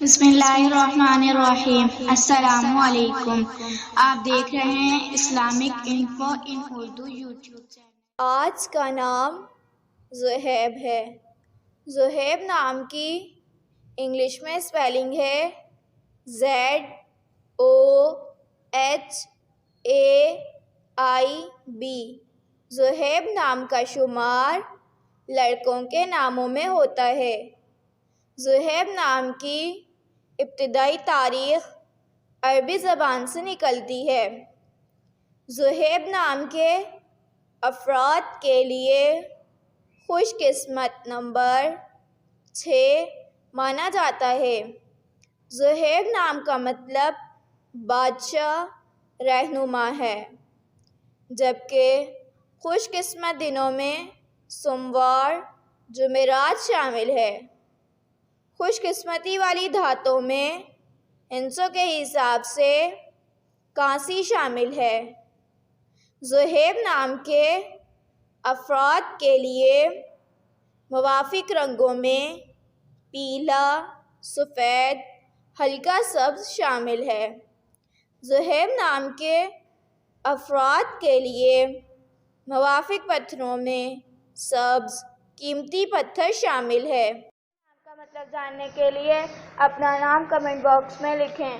بسم اللہ الرحمن الرحیم۔ السلام علیکم۔ آپ دیکھ رہے ہیں اسلامک انفو ان اردو یوٹیوب چینل۔ آج کا نام زہیب ہے۔ زہیب نام کی انگلش میں اسپیلنگ ہے ZOHAIB۔ زہیب نام کا شمار لڑکوں کے ناموں میں ہوتا ہے۔ زہیب نام کی ابتدائی تاریخ عربی زبان سے نکلتی ہے۔ زہیب نام کے افراد کے لیے خوش قسمت نمبر 6 مانا جاتا ہے۔ زہیب نام کا مطلب بادشاہ رہنما ہے، جبکہ خوش قسمت دنوں میں سوموار، جمعرات شامل ہے۔ خوش قسمتی والی دھاتوں میں ہندسوں کے حساب سے کانسی شامل ہے۔ زہیب نام کے افراد کے لیے موافق رنگوں میں پیلا، سفید، ہلکا سبز شامل ہے۔ زہیب نام کے افراد کے لیے موافق پتھروں میں سبز، قیمتی پتھر شامل ہے۔ نام کا مطلب جاننے کے لیے اپنا نام کمنٹ باکس میں لکھیں۔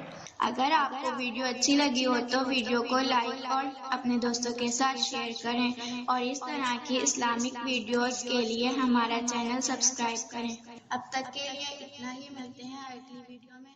اگر آپ کو ویڈیو اچھی لگی ہو تو ویڈیو کو لائک اور اپنے دوستوں کے ساتھ شیئر کریں، اور اس طرح کی اسلامک ویڈیوز کے لیے ہمارا چینل سبسکرائب کریں۔ اب تک کے لیے اتنا ہی، ملتے ہیں اگلی ویڈیو میں۔